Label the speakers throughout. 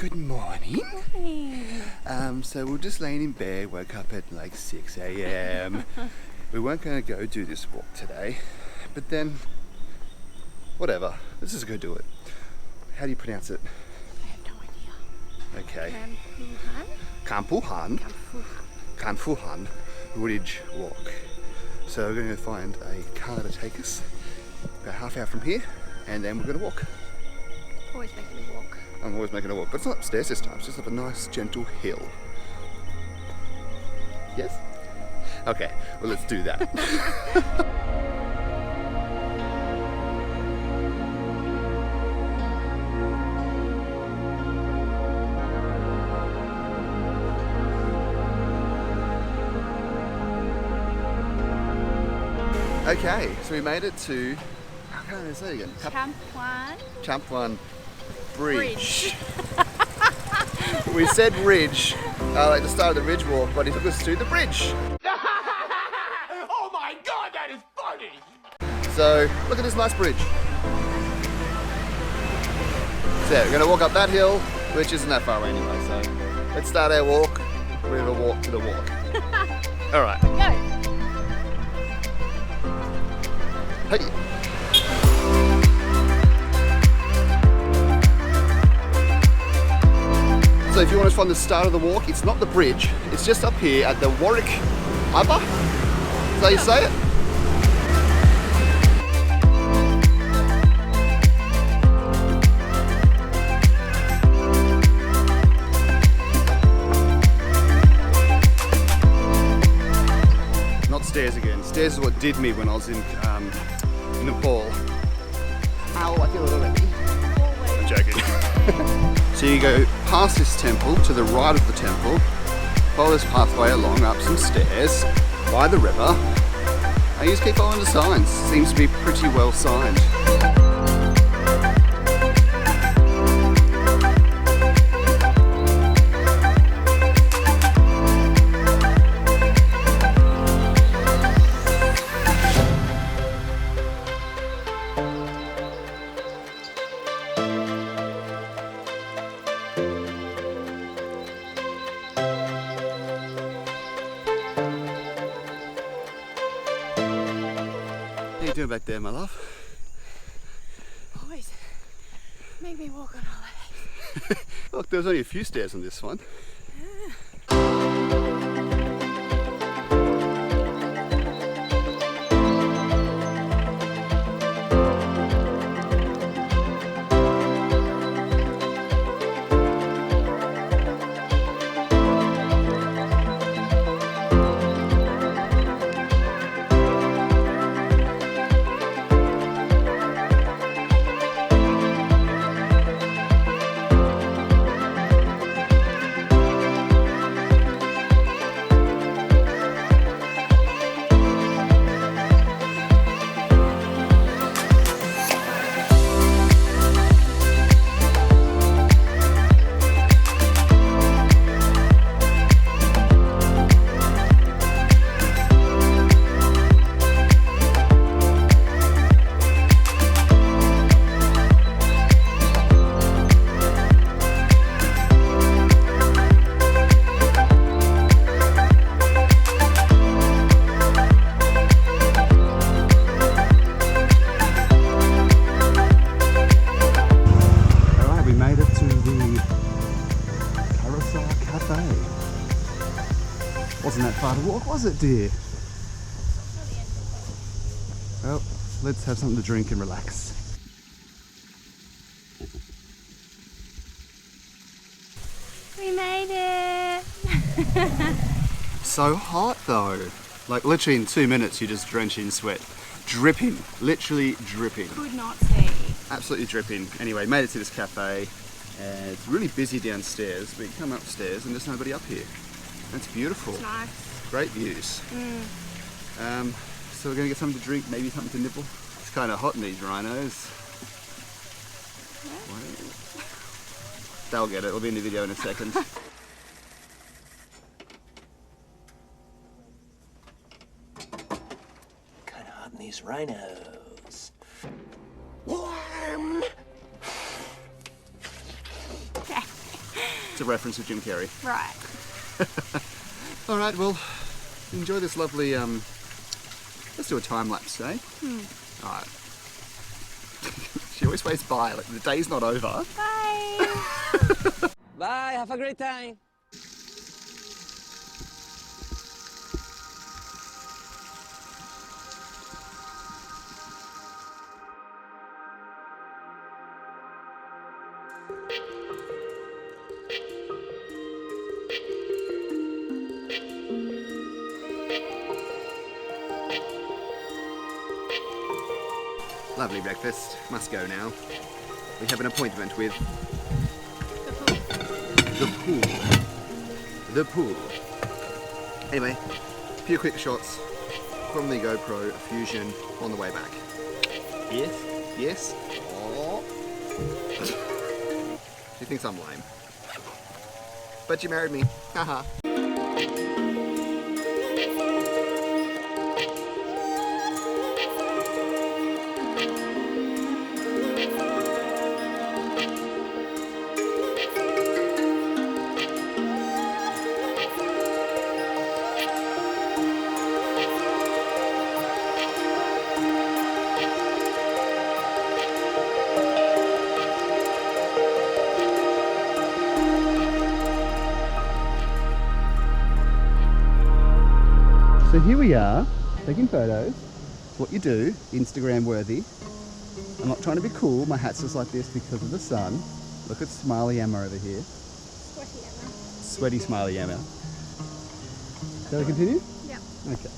Speaker 1: Good morning.
Speaker 2: Morning.
Speaker 1: So we're just laying in bed, woke up at like 6 a.m. We weren't going to go do this walk today, but then, whatever, let's just go do it. How do you pronounce it?
Speaker 2: I have no idea.
Speaker 1: Okay.
Speaker 2: Campuhan?
Speaker 1: Campuhan Ridge walk. So we're going to find a car to take us about half hour from here, and then we're going to walk.
Speaker 2: Always making me walk.
Speaker 1: I'm always making a walk, but it's not upstairs this time, it's just up a nice gentle hill. Yes? Okay, well let's do that. Okay, so we made it to, how can I say it again? Campuhan Bridge. We said ridge, like the start of the ridge walk, but he took us to the bridge.
Speaker 3: Oh my god, that is funny!
Speaker 1: So, look at this nice bridge. So, we're going to walk up that hill, which isn't that far away anyway, so let's start our walk with a walk to the walk. Alright.
Speaker 2: Go!
Speaker 1: Hey. So if you want to find the start of the walk, it's not the bridge, it's just up here at the Warwick Harbour. Is that how you say it? Not stairs again. Stairs is what did me when I was in Nepal. Ow, I feel a little bit. I'm joking. So you go past this temple, to the right of the temple, follow this pathway along, up some stairs, by the river, and you just keep following the signs. Seems to be pretty well signed. What are you doing back there, my love?
Speaker 2: Always make me walk on all that.
Speaker 1: Look, there's only a few stairs on this one. Wasn't that far to walk, was it, dear? Well, let's have something to drink and relax.
Speaker 2: We made it!
Speaker 1: So hot though. Like literally in 2 minutes you're just drenched in sweat. Dripping, literally dripping.
Speaker 2: Could not see.
Speaker 1: Absolutely dripping. Anyway, made it to this cafe and it's really busy downstairs, but you come upstairs and there's nobody up here. That's beautiful.
Speaker 2: It's nice.
Speaker 1: Great views. So we're going to get something to drink, maybe something to nibble. It's kind of hot in these rhinos.
Speaker 2: Yeah.
Speaker 1: They'll get it, it'll be in the video in a second.
Speaker 3: Kinda hot in these rhinos. Warm!
Speaker 1: It's a reference to Jim Carrey.
Speaker 2: Right.
Speaker 1: Alright, well, enjoy this lovely, let's do a time lapse, eh? Alright. She always waves bye, like the day's not over.
Speaker 2: Bye.
Speaker 4: Bye, have a great time.
Speaker 1: Lovely breakfast. Must go now. We have an appointment with the pool. The pool. Anyway, a few quick shots from the GoPro Fusion on the way back. Yes? Yes? Oh. She thinks I'm lame. But you married me. Haha. So here we are, taking photos. It's what you do, Instagram worthy. I'm not trying to be cool, my hat's just like this because of the sun. Look at Smiley Emma over here.
Speaker 2: Sweaty Emma.
Speaker 1: Sweaty Smiley Emma. Shall we continue?
Speaker 2: Yeah.
Speaker 1: Okay.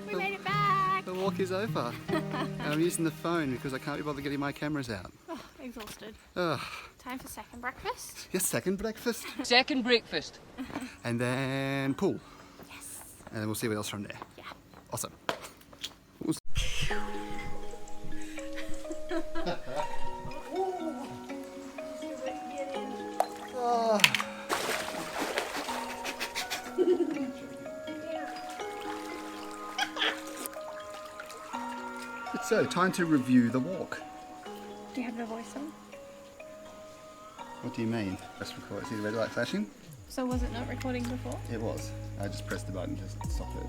Speaker 2: We made it back.
Speaker 1: The walk is over. I'm using the phone because I can't be bothered getting my cameras out.
Speaker 2: Oh, exhausted.
Speaker 1: Ugh.
Speaker 2: Time for second breakfast.
Speaker 1: Yes, second breakfast.
Speaker 4: Second breakfast.
Speaker 1: And then pool.
Speaker 2: Yes.
Speaker 1: And then we'll see what else from there.
Speaker 2: Yeah.
Speaker 1: Awesome. So, time to review the walk.
Speaker 2: Do you have the voice on?
Speaker 1: What do you mean? Press record. See the red light flashing?
Speaker 2: So was it not recording before?
Speaker 1: It was. I just pressed the button to stop it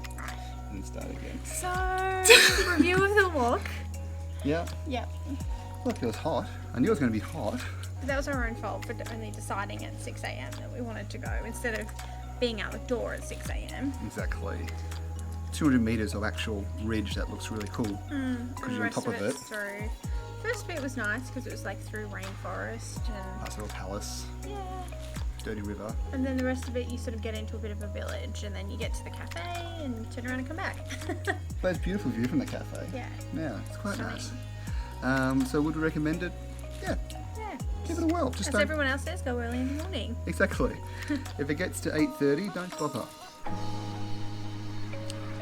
Speaker 1: and then start again.
Speaker 2: So, review of the walk.
Speaker 1: Yeah.
Speaker 2: Yep.
Speaker 1: Look, it was hot. I knew it was going to be hot.
Speaker 2: But that was our own fault for only deciding at 6 a.m. that we wanted to go instead of being out the door at 6 a.m.
Speaker 1: Exactly. 200 meters of actual ridge that looks really cool because you're on top of it.
Speaker 2: Through. First bit was nice because it was like through rainforest and
Speaker 1: Nice little palace,
Speaker 2: yeah.
Speaker 1: dirty river.
Speaker 2: And then the rest of it you sort of get into a bit of a village and then you get to the cafe and turn around and come back.
Speaker 1: But it's a beautiful view from the cafe.
Speaker 2: Yeah.
Speaker 1: Yeah, it's quite
Speaker 2: Stunning.
Speaker 1: nice. So would we recommend it? Yeah,
Speaker 2: Yeah.
Speaker 1: give it a whirl. Just
Speaker 2: As
Speaker 1: don't.
Speaker 2: everyone else says, go early in the morning.
Speaker 1: Exactly. If it gets to 8:30, don't bother.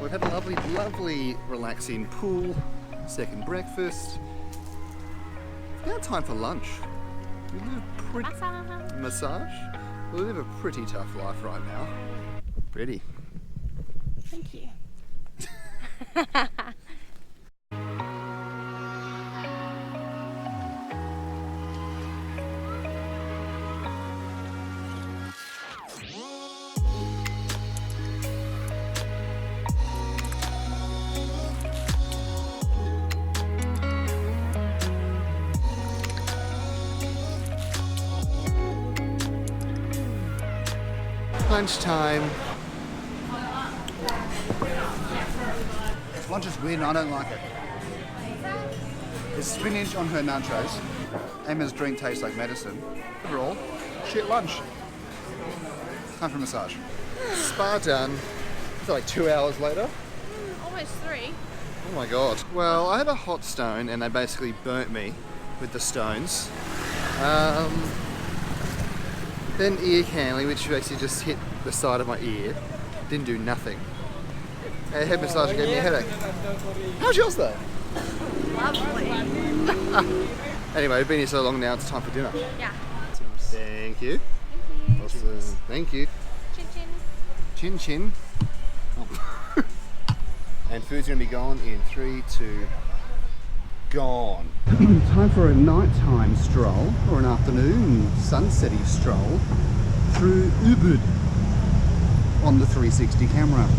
Speaker 1: We've had a lovely, lovely relaxing pool, second breakfast. Now time for lunch. We live pretty massage. We live a pretty tough life right now. Ready?
Speaker 2: Thank you.
Speaker 1: Lunchtime. Lunch is weird and I don't like it. There's spinach on her nachos. Emma's drink tastes like medicine. Overall, shit lunch. Time for a massage. Spa done. It's like 2 hours later.
Speaker 2: Almost 3.
Speaker 1: Oh my god. Well, I have a hot stone and they basically burnt me with the stones. Then ear canneling, which basically just hit the side of my ear. Didn't do nothing. A head massage gave me a headache. How's yours though?
Speaker 2: Lovely.
Speaker 1: Anyway, we've been here so long now, it's time for dinner.
Speaker 2: Yeah.
Speaker 1: Thank you. Awesome. Thank you.
Speaker 2: Chin chin.
Speaker 1: Chin chin. Oh. And food's gonna be gone in 3, 2, gone. Time for a nighttime stroll, or an afternoon sunsetty stroll through Ubud on the 360 camera.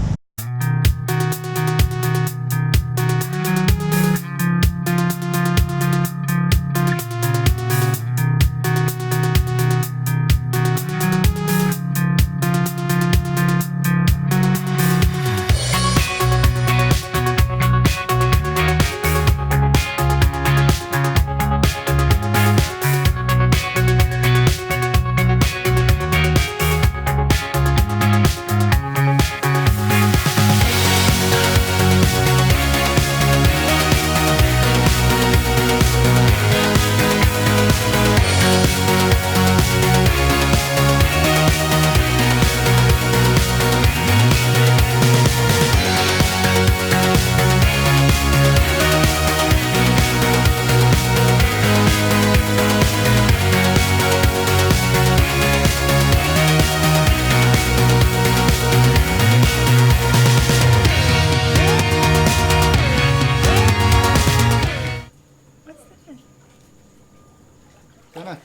Speaker 1: Don't know.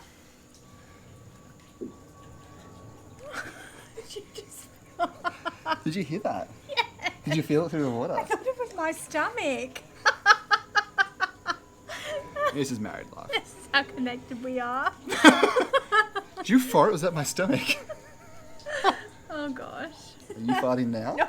Speaker 1: Did you hear that?
Speaker 2: Yeah.
Speaker 1: Did you feel it through the water?
Speaker 2: I thought it was my stomach.
Speaker 1: This is married life.
Speaker 2: This is how connected we are.
Speaker 1: Did you fart? Was that my stomach?
Speaker 2: Oh gosh.
Speaker 1: Are you farting now?
Speaker 2: No.